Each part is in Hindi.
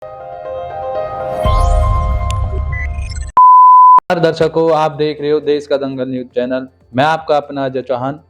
नमस्कार दर्शकों, आप देख रहे हो देश का दंगल न्यूज चैनल। मैं आपका अपना अजय चौहान।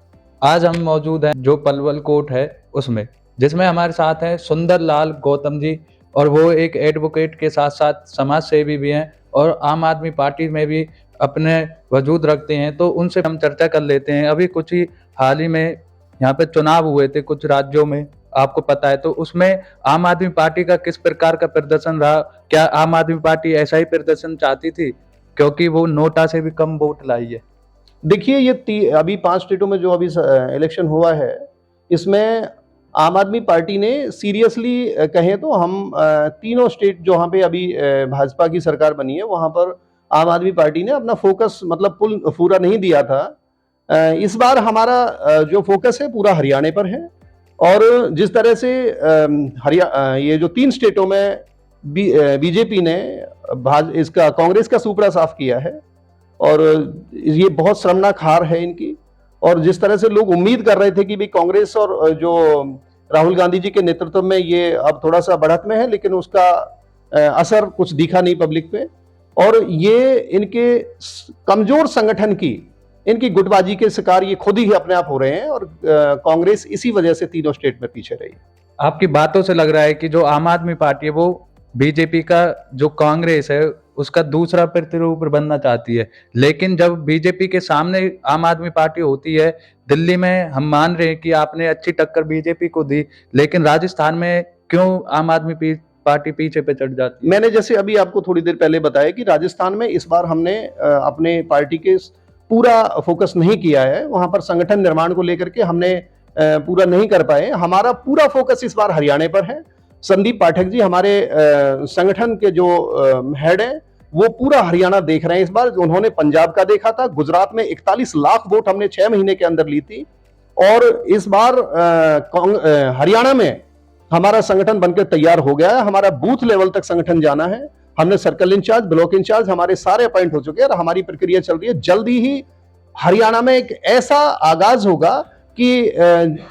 आज हम मौजूद हैं जो पलवल कोर्ट है उसमें, जिसमें हमारे साथ हैं सुंदर लाल गौतम जी, और वो एक एडवोकेट के साथ साथ समाज सेवी भी हैं और आम आदमी पार्टी में भी अपने वजूद रखते हैं। तो उनसे हम चर्चा कर लेते हैं। अभी कुछ ही हाल ही में यहाँ पे चुनाव हुए थे कुछ राज्यों में, आपको पता है, तो उसमें आम आदमी पार्टी का किस प्रकार का प्रदर्शन रहा? क्या आम आदमी पार्टी ऐसा ही प्रदर्शन चाहती थी, क्योंकि वो नोटा से भी कम वोट लाई है? देखिए, ये अभी 5 स्टेटों में जो अभी इलेक्शन हुआ है, इसमें आम आदमी पार्टी ने सीरियसली कहें तो हम तीनों स्टेट जहाँ पे अभी भाजपा की सरकार बनी है, वहाँ पर आम आदमी पार्टी ने अपना फोकस मतलब पूरा नहीं दिया था। इस बार हमारा जो फोकस है पूरा हरियाणा पर है। और जिस तरह से ये जो 3 स्टेटों में बीजेपी ने इसका कांग्रेस का सुपड़ा साफ किया है, और ये बहुत शर्मनाक हार है इनकी। और जिस तरह से लोग उम्मीद कर रहे थे कि भी कांग्रेस और जो राहुल गांधी जी के नेतृत्व में ये अब थोड़ा सा बढ़त में है, लेकिन उसका असर कुछ दिखा नहीं पब्लिक पे। और ये इनके कमजोर संगठन की, इनकी गुटबाजी के शिकार ये खुद ही अपने आप हो रहे हैं, और कांग्रेस इसी वजह से तीनों स्टेट में पीछे रही। आपकी बातों से लग रहा है कि जो आम आदमी पार्टी है वो बीजेपी का जो कांग्रेस है उसका दूसरा प्रतिरूप बनना चाहती है, लेकिन जब बीजेपी के सामने आम आदमी पार्टी होती है, दिल्ली में हम मान रहे हैं कि आपने अच्छी टक्कर बीजेपी को दी, लेकिन राजस्थान में क्यों आम आदमी पार्टी पीछे पे चढ़ जाती है? मैंने जैसे अभी आपको थोड़ी देर पहले बताया कि राजस्थान में इस बार हमने अपने पार्टी के पूरा फोकस नहीं किया है। वहां पर संगठन निर्माण को लेकर के हमने पूरा नहीं कर पाए। हमारा पूरा फोकस इस बार हरियाणा पर है। संदीप पाठक जी हमारे संगठन के जो हेड हैं, वो पूरा हरियाणा देख रहे हैं इस बार। उन्होंने पंजाब का देखा था, गुजरात में 41 लाख वोट हमने 6 महीने के अंदर ली थी। और इस बार हरियाणा में हमारा संगठन बनकर तैयार हो गया है। हमारा बूथ लेवल तक संगठन जाना है। हमने सर्कल इंचार्ज, ब्लॉक इंचार्ज हमारे सारे अपॉइंट हो चुके हैं, और हमारी प्रक्रिया चल रही है। जल्दी ही हरियाणा में एक ऐसा आगाज होगा कि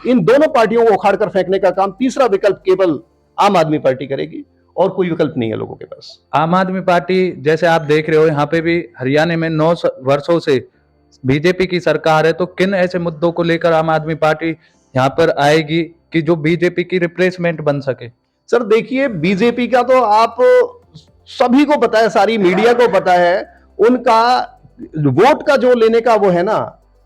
इन दोनों पार्टियों को उखाड़ कर फेंकने का काम तीसरा विकल्प केवल आम आदमी पार्टी करेगी, और कोई विकल्प नहीं है लोगों के पास। आम आदमी पार्टी, जैसे आप देख रहे हो, यहाँ पे भी हरियाणा में 9 वर्षों से बीजेपी की सरकार है, तो किन ऐसे मुद्दों को लेकर आम आदमी पार्टी यहाँ पर आएगी कि जो बीजेपी की रिप्लेसमेंट बन सके? सर देखिए, बीजेपी का तो आप सभी को पता है, सारी मीडिया को पता है, उनका वोट का जो लेने का वो है ना,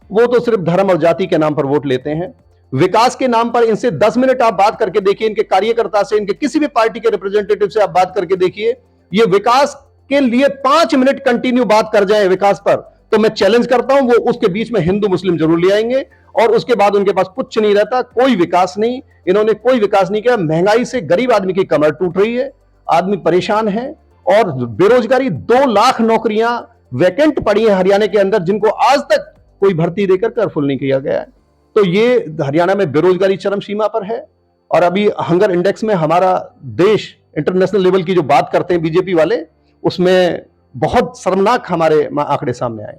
वो तो सिर्फ धर्म और जाति के नाम पर वोट लेते हैं। विकास के नाम पर इनसे 10 मिनट आप बात करके देखिए, इनके कार्यकर्ता से, इनके किसी भी पार्टी के रिप्रेजेंटेटिव से आप बात करके देखिए, ये विकास के लिए 5 मिनट कंटिन्यू बात कर जाए विकास पर, तो मैं चैलेंज करता हूं वो उसके बीच में हिंदू मुस्लिम जरूर ले आएंगे, और उसके बाद उनके पास कुछ नहीं रहता, कोई विकास नहीं। इन्होंने कोई विकास नहीं किया। महंगाई से गरीब आदमी की कमर टूट रही है, आदमी परेशान है, और बेरोजगारी 2 लाख नौकरियां वैकेंट पड़ी है हरियाणा के अंदर, जिनको आज तक कोई भर्ती देकर करफुल नहीं किया गया है। तो ये हरियाणा में बेरोजगारी चरम सीमा पर है। और अभी हंगर इंडेक्स में हमारा देश इंटरनेशनल लेवल की जो बात करते हैं बीजेपी वाले, उसमें बहुत शर्मनाक हमारे आंकड़े सामने आए।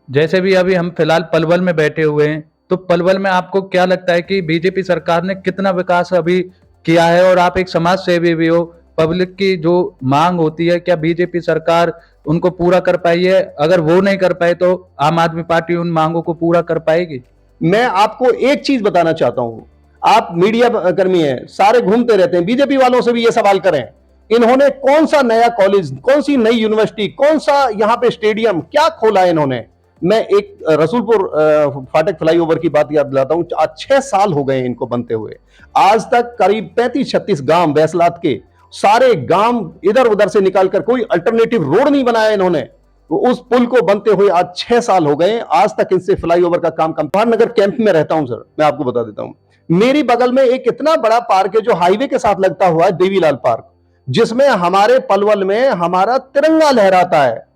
जैसे भी अभी हम फिलहाल पलवल में बैठे हुए हैं, तो पलवल में आपको क्या लगता है कि बीजेपी सरकार ने कितना विकास अभी किया है? और आप एक समाज सेवी भी हो, पब्लिक की जो मांग होती है, क्या बीजेपी सरकार उनको पूरा कर पाई है? अगर वो नहीं कर पाए तो आम आदमी पार्टी उन मांगों को पूरा कर पाएगी? मैं आपको एक चीज बताना चाहता हूं, आप मीडिया कर्मी हैं, सारे घूमते रहते हैं, बीजेपी वालों से भी ये सवाल करें, इन्होंने कौन सा नया कॉलेज, कौन सी नई यूनिवर्सिटी, कौन सा यहां पे स्टेडियम क्या खोला है इन्होंने? मैं एक रसूलपुर फाटक फ्लाईओवर की बात याद दिलाता हूं। आज 6 साल हो गए इनको बनते हुए। आज तक करीब 35-36 गांव वैसलात के सारे गांव इधर उधर से निकालकर कोई अल्टरनेटिव रोड नहीं बनाया इन्होंने। तो उस पुल को बनते हुए आज 6 साल हो गए, आज तक इनसे फ्लाईओवर का काम नगर कैंप में रहता हूं सर, मैं आपको बता देता हूं। मेरी बगल में एक इतना बड़ा पार्क है जो हाईवे के साथ लगता हुआ है, देवीलाल पार्क, जिसमें हमारे पलवल में हमारा तिरंगा लहराता है।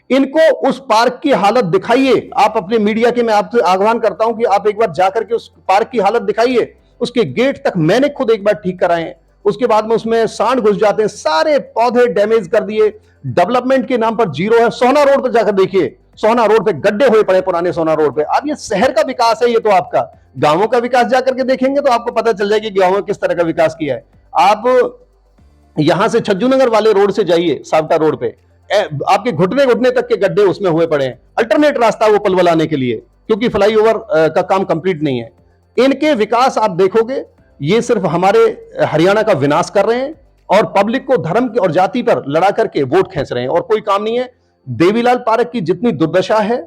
इनको उस पार्क की हालत दिखाइए। आप अपने मीडिया के, मैं आपसे आह्वान करता हूं कि आप एक बार जाकर के उस पार्क की हालत दिखाइए। उसके गेट तक मैंने खुद एक बार ठीक कराए, उसके बाद में उसमें सांड घुस जाते हैं, सारे पौधे डैमेज कर दिए। डेवलपमेंट के नाम पर जीरो है। सोहना रोड पर जाकर देखिए, सोहना रोड पे गड्ढे हुए पड़े, पुराने सोहना रोड पे। अब ये शहर का विकास है, ये तो आपका गांवों का विकास जाकर के देखेंगे तो आपको पता चल जाएगी गांवों में किस तरह का विकास किया है। आप यहां से छज्जू नगर वाले रोड से जाइए, सावटा रोड पे आपके घुटने घुटने तक के गड्ढे उसमें हुए पड़े हैं। अल्टरनेट रास्ता वो पलवल आने के लिए, क्योंकि फ्लाईओवर का काम कंप्लीट नहीं है। इनके विकास आप देखोगे, ये सिर्फ हमारे हरियाणा का विनाश कर रहे हैं और पब्लिक को धर्म की और जाति पर लड़ा करके वोट खींच रहे हैं, और कोई काम नहीं है। देवीलाल पार्क की जितनी दुर्दशा है,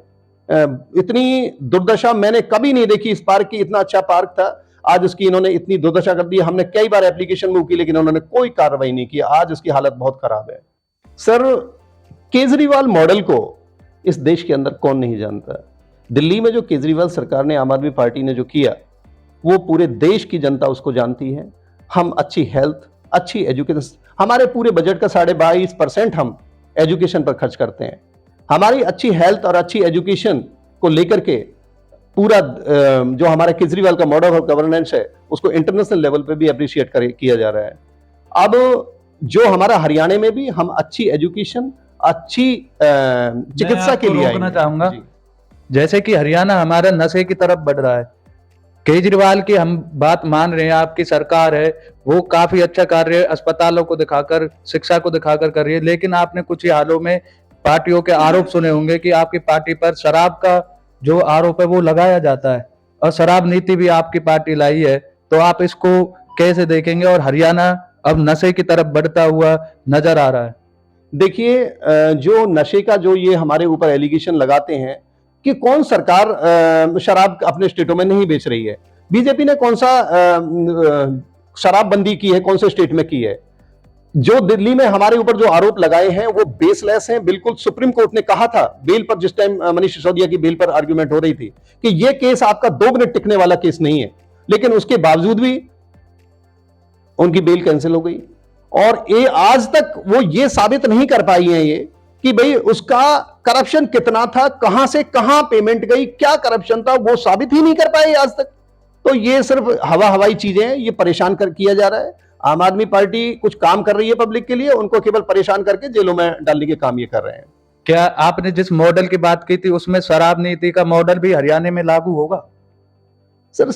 इतनी दुर्दशा मैंने कभी नहीं देखी इस पार्क की। इतना अच्छा पार्क था, आज उसकी इन्होंने इतनी दुर्दशा कर दी। हमने कई बार एप्लीकेशन मूव की, लेकिन उन्होंने कोई कार्रवाई नहीं की। आज उसकी हालत बहुत खराब है। सर, केजरीवाल मॉडल को इस देश के अंदर कौन नहीं जानता। दिल्ली में जो केजरीवाल सरकार ने, आम आदमी पार्टी ने जो किया, वो पूरे देश की जनता उसको जानती है। हम अच्छी हेल्थ, अच्छी एजुकेशन, हमारे पूरे बजट का 22.5% हम एजुकेशन पर खर्च करते हैं। हमारी अच्छी हेल्थ और अच्छी एजुकेशन को लेकर के पूरा जो हमारा केजरीवाल का मॉडल ऑफ गवर्नेंस है, उसको इंटरनेशनल लेवल पे भी अप्रिशिएट किया जा रहा है। अब जो हमारा हरियाणा में भी हम अच्छी एजुकेशन, अच्छी चिकित्सा के लिए रोकना चाहूंगा, जैसे कि हरियाणा हमारा नशे की तरफ बढ़ रहा है। केजरीवाल की हम बात मान रहे हैं, आपकी सरकार है, वो काफी अच्छा कार्य अस्पतालों को दिखाकर, शिक्षा को दिखाकर कर रही है, लेकिन आपने कुछ ही हालों में पार्टियों के आरोप सुने होंगे कि आपकी पार्टी पर शराब का जो आरोप है वो लगाया जाता है, और शराब नीति भी आपकी पार्टी लाई है। तो आप इसको कैसे देखेंगे? और हरियाणा अब नशे की तरफ बढ़ता हुआ नजर आ रहा है। देखिए, जो नशे का जो ये हमारे ऊपर एलिगेशन लगाते हैं कि कौन सरकार शराब अपने स्टेटों में नहीं बेच रही है। बीजेपी ने कौन सा शराबबंदी की है, कौन से स्टेट में की है? जो दिल्ली में हमारे ऊपर जो आरोप लगाए हैं वो बेसलेस हैं। बिल्कुल सुप्रीम कोर्ट ने कहा था बेल पर, जिस टाइम मनीष सिसोदिया की बेल पर आर्गुमेंट हो रही थी, कि ये केस आपका 2 मिनट टिकने वाला केस नहीं है, लेकिन उसके बावजूद भी उनकी बेल कैंसिल हो गई। और ये आज तक वो ये साबित नहीं कर पाई है ये कि भाई उसका करप्शन कितना था, कहां से कहां पेमेंट गई, क्या करप्शन था, वो साबित ही नहीं कर पाए आज तक। तो ये सिर्फ हवाई चीजें हैं, ये परेशान किया जा रहा है। आम आदमी पार्टी कुछ काम कर रही है पब्लिक के लिए, उनको केवल परेशान करके जेलों में डालने के काम ये कर रहे हैं। क्या आपने जिस मॉडल की बात की थी, उसमें शराब नीति का मॉडल भी हरियाणा में लागू होगा? सर,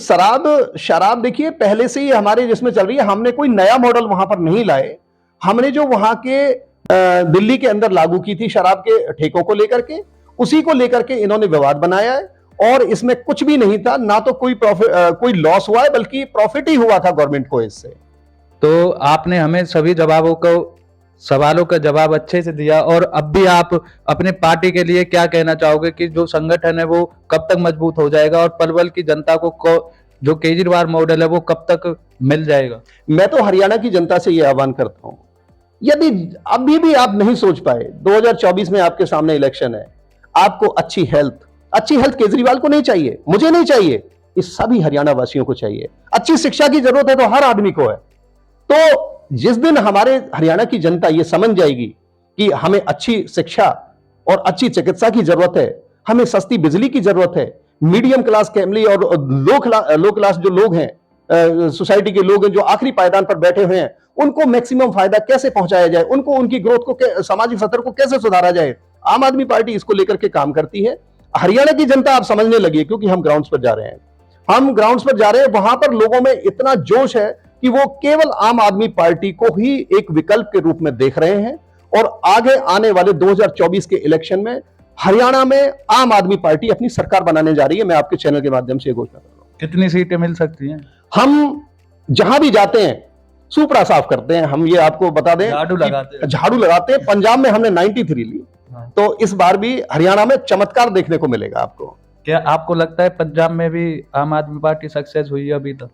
शराब देखिए पहले से ही हमारे जिसमें चल रही है, हमने कोई नया मॉडल वहां पर नहीं लाए। हमने जो वहां के दिल्ली के अंदर लागू की थी शराब के ठेकों को लेकर के, उसी को लेकर के इन्होंने विवाद बनाया है, और इसमें कुछ भी नहीं था, ना तो कोई लॉस हुआ है, बल्कि प्रॉफिट ही हुआ था गवर्नमेंट को इससे। तो आपने हमें सभी सवालों का जवाब अच्छे से दिया, और अब भी आप अपने पार्टी के लिए क्या कहना चाहोगे कि जो संगठन है वो कब तक मजबूत हो जाएगा, और पलवल की जनता को जो केजरीवाल मॉडल है वो कब तक मिल जाएगा? मैं तो हरियाणा की जनता से यह आह्वान करता हूं, यदि अभी भी आप नहीं सोच पाए, 2024 में आपके सामने इलेक्शन है, आपको अच्छी हेल्थ केजरीवाल को नहीं चाहिए, मुझे नहीं चाहिए, इस सभी हरियाणा वासियों को चाहिए। अच्छी शिक्षा की जरूरत है तो हर आदमी को है। तो जिस दिन हमारे हरियाणा की जनता ये समझ जाएगी कि हमें अच्छी शिक्षा और अच्छी चिकित्सा की जरूरत है, हमें सस्ती बिजली की जरूरत है, मीडियम क्लास फैमिली और लो क्लास जो लोग हैं, सोसाइटी के लोग हैं जो आखिरी पायदान पर बैठे हुए हैं, उनको मैक्सिमम फायदा कैसे पहुंचाया जाए, उनको उनकी ग्रोथ को, सामाजिक स्तर को कैसे सुधारा जाए, आम आदमी पार्टी इसको लेकर के काम करती है। हरियाणा की जनता आप समझने लगी, क्योंकि हम ग्राउंड्स पर जा रहे हैं, वहां पर लोगों में इतना जोश है कि वो केवल आम आदमी पार्टी को ही एक विकल्प के रूप में देख रहे हैं। और आगे आने वाले 2024 के इलेक्शन में हरियाणा में आम आदमी पार्टी अपनी सरकार बनाने जा रही है। मैं आपके चैनल के माध्यम से घोषणा कर रहा हूं। कितनी सीटें मिल सकती हैं? हम जहां भी जाते हैं सुपड़ा साफ करते हैं। हम ये आपको बता दें, झाड़ू लगाते हैं। पंजाब में हमने 93 ली, तो इस बार भी हरियाणा में चमत्कार देखने को मिलेगा आपको। क्या आपको लगता है पंजाब में भी आम आदमी पार्टी सक्सेस हुई है अभी तक?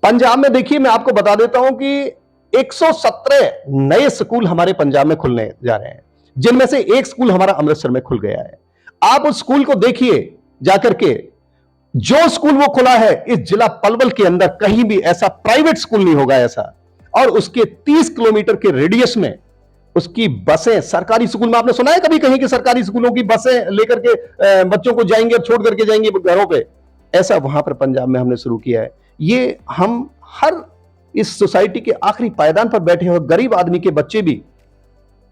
पंजाब में देखिए, मैं आपको बता देता हूं कि 117 नए स्कूल हमारे पंजाब में खुलने जा रहे हैं, जिनमें से एक स्कूल हमारा अमृतसर में खुल गया है। आप उस स्कूल को देखिए जाकर के, जो स्कूल वो खुला है इस जिला पलवल के अंदर कहीं भी ऐसा प्राइवेट स्कूल नहीं होगा ऐसा। और उसके 30 किलोमीटर के रेडियस में उसकी बसें, सरकारी स्कूल में आपने सुना है कभी कहीं कि सरकारी स्कूलों की बसें लेकर के बच्चों को जाएंगे और छोड़ करके जाएंगे घरों पे? ऐसा वहां पर पंजाब में हमने शुरू किया है। ये हम हर इस सोसाइटी के आखिरी पायदान पर बैठे हुए गरीब आदमी के बच्चे भी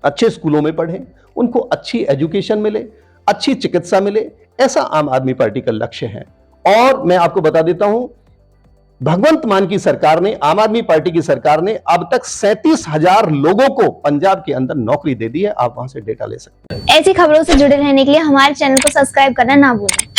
अच्छे स्कूलों में पढ़ें, उनको अच्छी एजुकेशन मिले, अच्छी चिकित्सा मिले, ऐसा आम आदमी पार्टी का लक्ष्य है। और मैं आपको बता देता हूं, भगवंत मान की सरकार ने, आम आदमी पार्टी की सरकार ने अब तक 37,000 लोगों को पंजाब के अंदर नौकरी दे दी है। आप वहां से डेटा ले सकते हैं। ऐसी खबरों से जुड़े रहने के लिए हमारे चैनल को सब्सक्राइब करना ना भूलें।